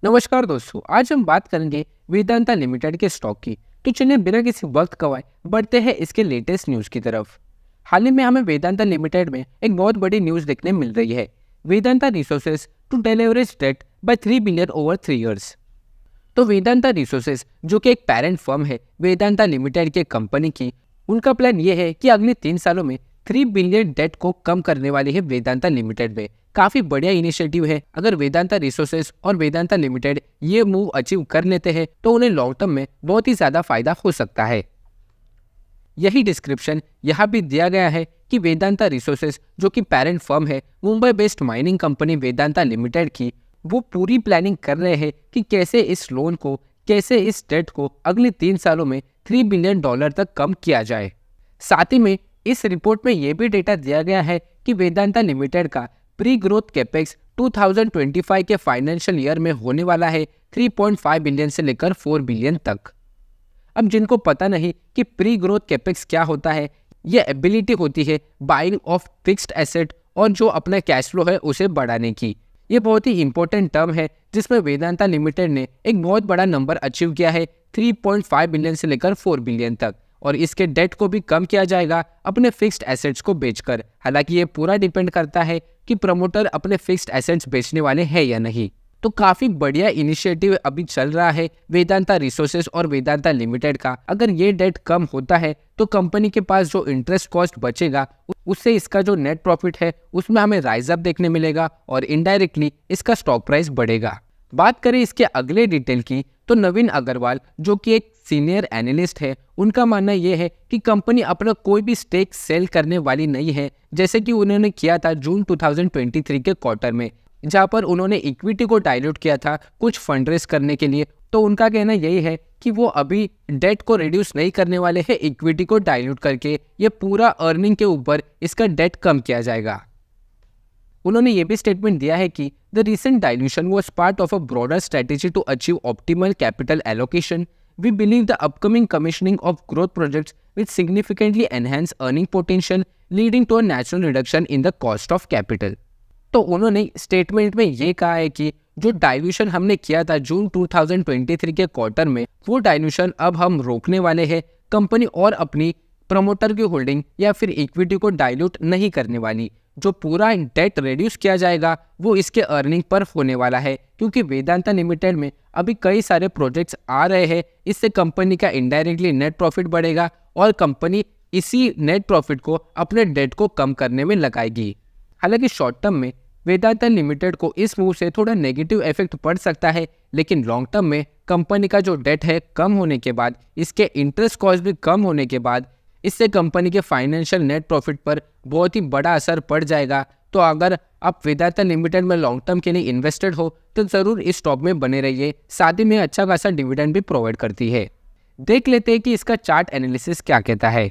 नमस्कार दोस्तों, आज हम बात करेंगे वेदांता लिमिटेड के स्टॉक की। तो चलिए बिना किसी वक्त गवाए बढ़ते हैं इसके लेटेस्ट न्यूज़ की तरफ। हाल ही में हमें वेदांता लिमिटेड में एक बहुत बड़ी न्यूज़ देखने मिल रही है। Vedanta resources to deleverage debt by 3 billion over 3 years. तो वेदांता रिसोर्सेज जो कि एक पेरेंट फर्म है वेदांता लिमिटेड के कंपनी की, उनका प्लान ये है कि अगले 3 सालों में 3 बिलियन डेट को कम करने वाली है वेदांता लिमिटेड में। काफी बढ़िया इनिशिएटिव है। अगर वेदांता रिसोर्सेज और वेदांता लिमिटेड ये मूव अचीव कर लेते हैं तो उन्हें लॉन्ग टर्म में बहुत ही ज्यादा फायदा हो सकता है। यही डिस्क्रिप्शन यहाँ भी दिया गया है कि वेदांता रिसोर्सेज जो कि पेरेंट फर्म है Mumbai based mining company Vedanta limited की, वो पूरी प्लानिंग कर रहे हैं कि कैसे इस लोन को, कैसे इस डेट को अगले 3 सालों में $3 बिलियन तक कम किया जाए। साथ ही में इस रिपोर्ट में यह भी डेटा दिया गया है कि वेदांता लिमिटेड का प्री ग्रोथ कैपेक्स 2025 के फाइनेंशियल ईयर में होने वाला है 3.5 बिलियन से लेकर 4 बिलियन तक। अब जिनको पता नहीं कि प्री ग्रोथ कैपेक्स क्या होता है, यह एबिलिटी होती है बाइंग ऑफ फिक्स्ड एसेट और जो अपना कैश फ्लो है उसे बढ़ाने की। ये बहुत ही इंपॉर्टेंट टर्म है जिसमें वेदांता लिमिटेड ने एक बहुत बड़ा नंबर अचीव किया है 3.5 बिलियन से लेकर 4 बिलियन तक, और इसके डेट को भी कम किया जाएगा अपने फिक्स्ड एसेट्स को बेचकर। हालांकि ये पूरा डिपेंड करता है कि प्रमोटर अपने फिक्स्ड एसेट्स बेचने वाले हैं या नहीं। तो काफी बढ़िया इनिशिएटिव अभी चल रहा है वेदांता रिसोर्सेज और वेदांता लिमिटेड का। अगर ये डेट कम होता है तो कंपनी के पास जो इंटरेस्ट कॉस्ट बचेगा उससे इसका जो नेट प्रॉफिट है उसमें हमें राइज अप देखने मिलेगा और इनडायरेक्टली इसका स्टॉक प्राइस बढ़ेगा। बात करें इसके अगले डिटेल की तो नवीन अग्रवाल जो कि एक सीनियर एनालिस्ट है, उनका मानना यह है कि कंपनी अपना कोई भी स्टेक सेल करने वाली नहीं है, जैसे कि उन्होंने किया था जून 2023 के क्वार्टर में, जहां पर उन्होंने इक्विटी को डाइल्यूट किया था कुछ फंड रेज करने के लिए। तो उनका कहना यही है कि वो अभी डेट को रिड्यूस नहीं करने वाले हैं इक्विटी को डाइल्यूट करके, ये पूरा अर्निंग के ऊपर इसका डेट कम किया जाएगा। उन्होंने ये भी स्टेटमेंट दिया है कि the recent dilution was part of a broader strategy to achieve optimal capital allocation. We believe the upcoming commissioning of growth projects will significantly enhance earning potential, leading to a natural reduction in the cost of capital. तो उन्होंने statement में ये कहा है कि जो dilution हमने किया था जून 2023 के क्वार्टर में, वो डाइल्यूशन अब हम रोकने वाले हैं। कंपनी और अपनी प्रमोटर की होल्डिंग या फिर इक्विटी को डाइल्यूट नहीं करने वाली। जो पूरा डेट रिड्यूस किया जाएगा वो इसके अर्निंग पर होने वाला है, क्योंकि वेदांता लिमिटेड में अभी कई सारे प्रोजेक्ट्स आ रहे हैं। इससे कंपनी का इनडायरेक्टली नेट प्रॉफिट बढ़ेगा और कंपनी इसी नेट प्रॉफिट को अपने डेट को कम करने में लगाएगी। हालांकि शॉर्ट टर्म में वेदांता लिमिटेड को इस मूव से थोड़ा नेगेटिव इफेक्ट पड़ सकता है, लेकिन लॉन्ग टर्म में कंपनी का जो डेट है कम होने के बाद, इसके इंटरेस्ट कॉस्ट भी कम होने के बाद, इससे कंपनी के फाइनेंशियल नेट प्रॉफिट पर बहुत ही बड़ा असर पड़ जाएगा। तो अगर आप वेदांता लिमिटेड में लॉन्ग टर्म के लिए इन्वेस्टेड हो तो जरूर इस स्टॉक में बने रहिए। साथ ही में अच्छा खासा डिविडेंड भी प्रोवाइड करती है। देख लेते हैं कि इसका चार्ट एनालिसिस क्या कहता है।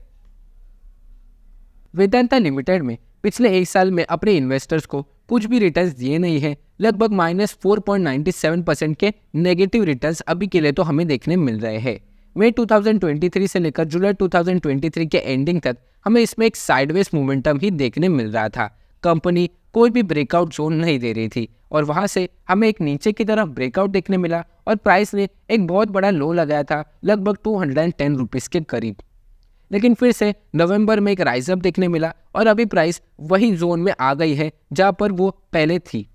वेदांता लिमिटेड में पिछले एक साल में अपने इन्वेस्टर्स को कुछ भी रिटर्न्स दिए नहीं है। लगभग -4.97% के नेगेटिव रिटर्न्स अभी के लिए तो हमें देखने मिल रहे हैं। मई 2023 से लेकर जुलाई 2023 के एंडिंग तक हमें इसमें एक साइडवेज मोमेंटम ही देखने मिल रहा था। कंपनी कोई भी ब्रेकआउट जोन नहीं दे रही थी और वहां से हमें एक नीचे की तरफ ब्रेकआउट देखने मिला और प्राइस ने एक बहुत बड़ा लो लगाया था लगभग 210 रुपीज़ के करीब। लेकिन फिर से नवंबर में एक राइज अप देखने मिला और अभी प्राइस वही जोन में आ गई है जहां पर वो पहले थी।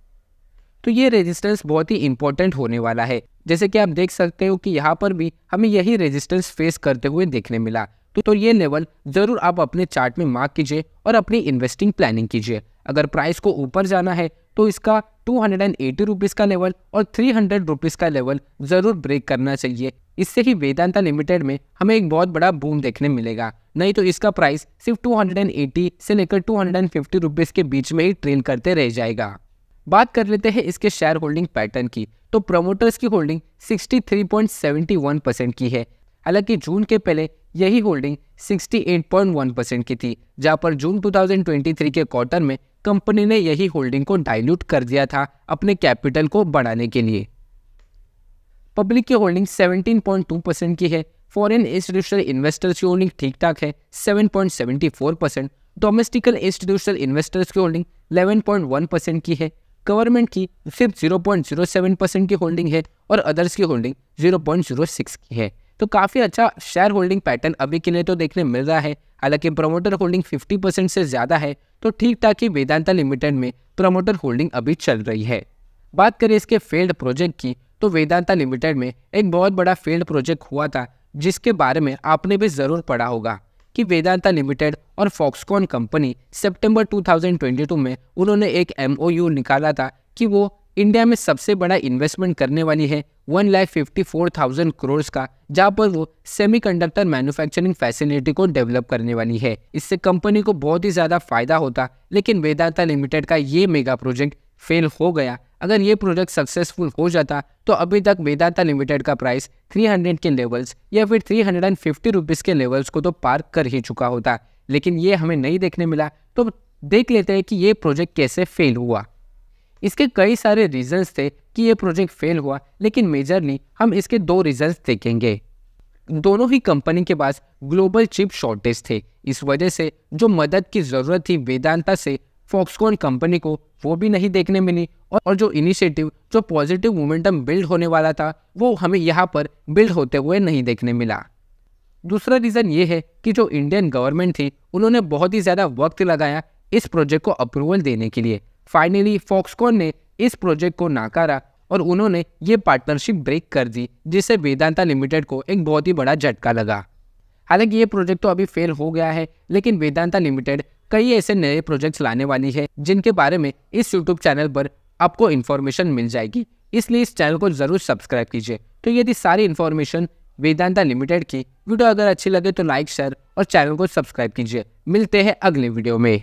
तो ये रेजिस्टेंस बहुत ही इंपॉर्टेंट होने वाला है। जैसे कि आप देख सकते हो कि यहाँ पर भी हमें यही रेजिस्टेंस फेस करते हुए देखने मिला। तो ये लेवल जरूर आप अपने चार्ट में मार्क कीजिए और अपनी इन्वेस्टिंग प्लानिंग कीजिए। अगर प्राइस को ऊपर जाना है तो इसका 280 रुपीज़ का लेवल और 300 रुपीज़ का लेवल जरूर ब्रेक करना चाहिए। इससे ही वेदांता लिमिटेड में हमें एक बहुत बड़ा बूम देखने मिलेगा, नहीं तो इसका प्राइस सिर्फ 280 से लेकर 250 रुपीज़ के बीच में ही ट्रेल करते रह जाएगा। बात कर लेते हैं इसके शेयर होल्डिंग पैटर्न की। तो प्रमोटर्स की होल्डिंग 63.71% की है। हालांकि जून के पहले यही होल्डिंग 68.1% की थी, जहां पर जून 2023 के क्वार्टर में कंपनी ने यही होल्डिंग को डाइल्यूट कर दिया था अपने कैपिटल को बढ़ाने के लिए। पब्लिक की होल्डिंग 17.2% की है। फॉरेन इंस्टीट्यूशनल इन्वेस्टर्स की होल्डिंग ठीक ठाक है 7.74%। डोमेस्टिकल इंस्टीट्यूशनल इन्वेस्टर्स की होल्डिंग 11.1% की है। गवर्नमेंट की सिर्फ 0.07% की होल्डिंग है और अदर्स की होल्डिंग 0.06 की है। तो काफ़ी अच्छा शेयर होल्डिंग पैटर्न अभी के लिए तो देखने मिल रहा है। हालांकि प्रमोटर होल्डिंग 50% से ज़्यादा है, तो ठीक ठाक ही वेदांता लिमिटेड में प्रमोटर होल्डिंग अभी चल रही है। बात करें इसके फेल्ड प्रोजेक्ट की, तो वेदांता लिमिटेड में एक बहुत बड़ा फेल्ड प्रोजेक्ट हुआ था, जिसके बारे में आपने भी ज़रूर पढ़ा होगा कि वेदांता लिमिटेड और फॉक्सकॉन कंपनी सितंबर 2022 में उन्होंने एक MOU निकाला था कि वो इंडिया में सबसे बड़ा इन्वेस्टमेंट करने वाली है 1,54,000 करोड़ का, जहाँ पर वो सेमीकंडक्टर मैन्युफैक्चरिंग फैसिलिटी को डेवलप करने वाली है। इससे कंपनी को बहुत ही ज़्यादा फायदा होता, लेकिन वेदांता लिमिटेड का ये मेगा प्रोजेक्ट फेल हो गया। अगर ये प्रोजेक्ट सक्सेसफुल हो जाता तो अभी तक वेदांता लिमिटेड का प्राइस 300 के लेवल्स या फिर 350 रुपीज़ के लेवल्स को तो पार कर ही चुका होता, लेकिन ये हमें नहीं देखने मिला। तो देख लेते हैं कि ये प्रोजेक्ट कैसे फेल हुआ। इसके कई सारे रीजंस थे कि ये प्रोजेक्ट फेल हुआ, लेकिन मेजरली हम इसके 2 रीजंस देखेंगे। दोनों ही कंपनी के पास ग्लोबल चिप शॉर्टेज थे। इस वजह से जो मदद की ज़रूरत थी वेदांता से फॉक्सकॉन कंपनी को, वो भी नहीं देखने मिली, और जो इनिशिएटिव, जो पॉजिटिव मोमेंटम बिल्ड होने वाला था, वो हमें यहाँ पर बिल्ड होते हुए नहीं देखने मिला। दूसरा रीज़न ये है कि जो इंडियन गवर्नमेंट थी, उन्होंने बहुत ही ज़्यादा वक्त लगाया इस प्रोजेक्ट को अप्रूवल देने के लिए। फाइनली फॉक्सकॉन ने इस प्रोजेक्ट को नाकारा और उन्होंने ये पार्टनरशिप ब्रेक कर दी, जिससे वेदांता लिमिटेड को एक बहुत ही बड़ा झटका लगा। हालांकि ये प्रोजेक्ट तो अभी फेल हो गया है, लेकिन वेदांता लिमिटेड कई ऐसे नए प्रोजेक्ट्स लाने वाली है जिनके बारे में इस यूट्यूब चैनल पर आपको इन्फॉर्मेशन मिल जाएगी। इसलिए इस चैनल को ज़रूर सब्सक्राइब कीजिए। तो ये थी सारी इन्फॉर्मेशन वेदांता लिमिटेड की। वीडियो अगर अच्छी लगे तो लाइक, शेयर और चैनल को सब्सक्राइब कीजिए। मिलते हैं अगले वीडियो में।